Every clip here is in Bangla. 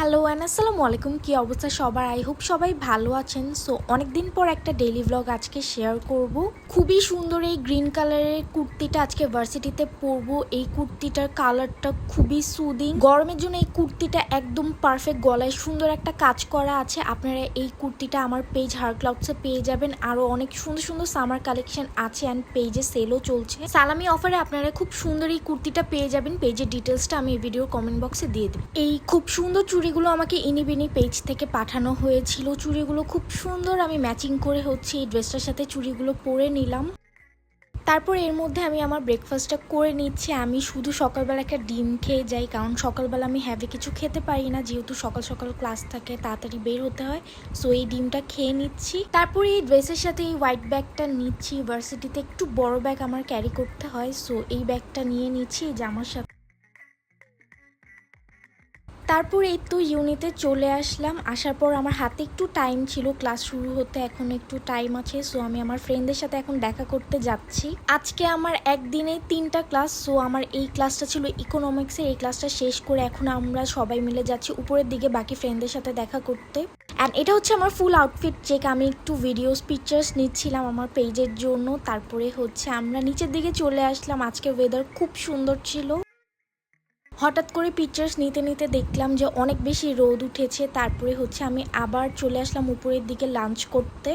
হ্যালো অ্যান্ড আসসালামু আলাইকুম। কি অবস্থা সবার? আই হোপ সবাই ভালো আছেন। সো অনেকদিন পর একটা ডেইলি ব্লগ আজকে শেয়ার করব। খুবই সুন্দর এই গ্রিন কালারের কুর্তিটা আজকে ভার্সিটিতে পরবো। এই কুর্তিটার কালারটা খুবই সুদিং, গরমের জন্য এই কুর্তিটা একদম পারফেক্ট। গলায় সুন্দর একটা কাজ করা আছে। আপনারা এই কুর্তিটা আমার পেজ হার ক্লাউডসে পেয়ে যাবেন। আরও অনেক সুন্দর সুন্দর সামার কালেকশন আছে অ্যান্ড পেজে সেলও চলছে। সালামি অফারে আপনারা খুব সুন্দর এই কুর্তিটা পেয়ে যাবেন। পেজের ডিটেলসটা আমি এই ভিডিওর কমেন্ট বক্সে দিয়ে দেব। এই খুব সুন্দর চুড়িগুলো আমাকে ইনিবিনি পেজ থেকে পাঠানো হয়েছিল। চুড়িগুলো খুব সুন্দর, আমি ম্যাচিং করে হচ্ছে এই ড্রেসটার সাথে চুড়িগুলো পরে নিলাম। তারপর এর মধ্যে আমি আমার ব্রেকফাস্টটা করে নিচ্ছি। আমি শুধু সকালবেলা একটা ডিম খেয়ে যাই, কারণ সকালবেলা আমি হ্যাভি কিছু খেতে পারি না, যেহেতু সকাল সকাল ক্লাস থাকে, তাড়াতাড়ি বের হতে হয়। সো এই ডিমটা খেয়ে নিচ্ছি। তারপরে এই ড্রেসের সাথে এই হোয়াইট ব্যাগটা নিচ্ছি। ইউনিভার্সিটিতে একটু বড় ব্যাগ আমার ক্যারি করতে হয়, সো এই ব্যাগটা নিয়ে নিচ্ছি জামার সাথে। তারপর এই তো ইউনিতে চলে আসলাম। আসার পর আমার হাতে একটু টাইম ছিল, ক্লাস শুরু হতে এখন একটু টাইম আছে। সো আমি আমার ফ্রেন্ডদের সাথে এখন দেখা করতে যাচ্ছি। আজকে আমার একদিনে 3টা ক্লাস। সো আমার এই ক্লাসটা ছিল ইকোনমিক্সের। এই ক্লাসটা শেষ করে এখন আমরা সবাই মিলে যাচ্ছি উপরের দিকে বাকি ফ্রেন্ডদের সাথে দেখা করতে। অ্যান্ড এটা হচ্ছে আমার ফুল আউটফিট চেক। আমি একটু ভিডিওস পিকচার্স নিচ্ছিলাম আমার পেজের জন্য। তারপরে হচ্ছে আমরা নিচের দিকে চলে আসলাম। আজকে ওয়েদার খুব সুন্দর ছিল। হঠাৎ করে পিকচার্স নিতে নিতে দেখলাম যে অনেক বেশি রোদ উঠেছে। তারপরে হচ্ছে আমি আবার চলে আসলাম উপরের দিকে লাঞ্চ করতে।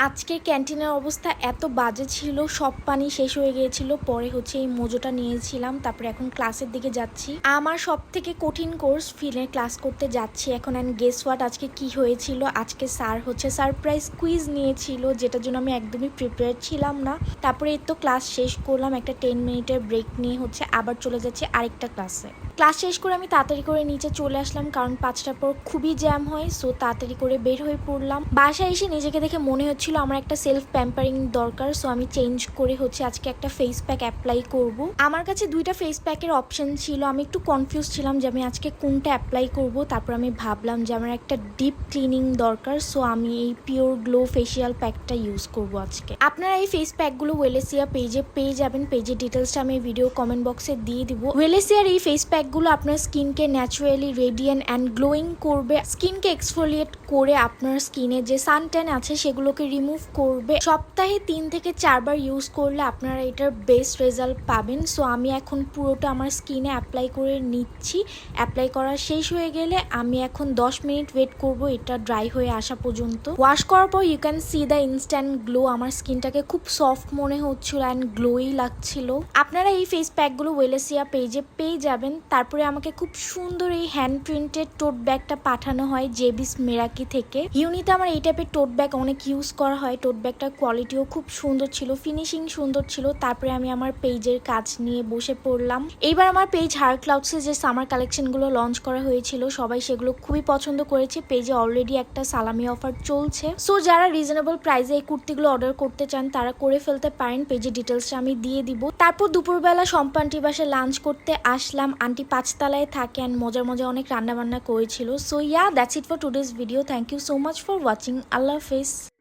আজকে ক্যান্টিনের অবস্থা এত বাজে ছিল, সব পানি শেষ হয়ে গিয়েছিল। পরে হচ্ছে এই মোজোটা নিয়েছিলাম। তারপরে এখন ক্লাসের দিকে যাচ্ছি। আমার সব থেকে কঠিন কোর্স ফিলে ক্লাস করতে যাচ্ছি এখন। অ্যান্ড গেস হোয়াট, আজকে কি হয়েছিল? আজকে স্যার হচ্ছে সারপ্রাইজ কুইজ নিয়েছিল, যেটার জন্য আমি একদমই প্রিপেয়ার ছিলাম না। তারপরে এই তো ক্লাস শেষ করলাম, একটা 10 মিনিটের ব্রেক নিয়ে হচ্ছে আবার চলে যাচ্ছি আরেকটা ক্লাসে। ক্লাস শেষ করে আমি তাড়াতাড়ি করে নিচে চলে আসলাম, কারণ 5টার পর খুবই জ্যাম হয়। সো তাড়াতাড়ি করে বের হয়ে পড়লাম। বাসায় এসে নিজেকে দেখে মনে হচ্ছিল আমার একটা সেলফ প্যাম্পারিং দরকার। সো আমি চেঞ্জ করে হচ্ছে আজকে একটা ফেস প্যাক অ্যাপ্লাই করব। আমার কাছে 2টা ফেস প্যাকের অপশন ছিল। আমি একটু কনফিউজ ছিলাম যে আমি আজকে কোনটা অ্যাপ্লাই করব। তারপর আমি ভাবলাম যে আমার একটা ডিপ ক্লিনিং দরকার। সো আমি এই পিওর গ্লো ফেসিয়াল প্যাকটা ইউজ করব আজকে। আপনারা এই ফেস প্যাকগুলো ওয়েলেসিয়া পেজে পেয়ে যাবেন। পেজের ডিটেলসটা আমি ভিডিও কমেন্ট বক্সে দিয়ে দিব। ওয়েলেসিয়ার এই ফেস প্যাকগুলো আপনার স্কিনকে ন্যাচারালি রেডিয়েন্ট অ্যান্ড গ্লোয়িং করবে। স্কিনকে এক্সফোলিয়েট করে আপনার স্কিনে যে সানট্যান আছে সেগুলোকে রিমুভ করবে। সপ্তাহে 3 থেকে 4 বার ইউজ করলে আপনারা এটার বেস্ট রেজাল্ট পাবেন। সো আমি এখন পুরোটা আমার স্কিনে অ্যাপ্লাই করে নিচ্ছি। অ্যাপ্লাই করা শেষ হয়ে গেলে আমি এখন 10 মিনিট ওয়েট করব এটা ড্রাই হয়ে আসা পর্যন্ত। ওয়াশ করার পর you can see the instant glow. আমার স্কিনটাকে খুব সফট মনে হচ্ছিল অ্যান্ড গ্লোই লাগছিল। আপনারা এই ফেস প্যাকগুলো ওয়েলেসিয়া পেজে পেয়ে যাবেন। তারপরে আমাকে খুব সুন্দর এই হ্যান্ড প্রিন্টেড টোট ব্যাগটা পাঠানো হয় জেবিস মেরাকি থেকে। ইউনিতে আমার এই টাইপের টোট ব্যাগ অনেক ইউজ করা হয়। টোট ব্যাগটার কোয়ালিটিও খুব সুন্দর ছিল, ফিনিশিং সুন্দর ছিল। তারপরে আমি আমার পেজের কাজ নিয়ে বসে পড়লাম। এইবার আমার পেজ হার ক্লাউডসে যে সামার কালেকশনগুলো লঞ্চ করা হয়েছিল সবাই সেগুলো খুবই পছন্দ করেছে। পেজে অলরেডি একটা সালামি অফার চলছে। সো যারা রিজনেবল প্রাইসে এই কুর্তিগুলো অর্ডার করতে চান তারা করে ফেলতে পারেন। পেজের ডিটেলসটা আমি দিয়ে দিব। তারপর দুপুরবেলা সম্পান্টি বাসায় লাঞ্চ করতে আসলাম। আন্টি 5 তলায় থাকে অ্যান্ড মজার মজা অনেক রান্না বান্না করেছিল। So that's it for today's video. Thank you so much for watching. আল্লাহ হাফেজ।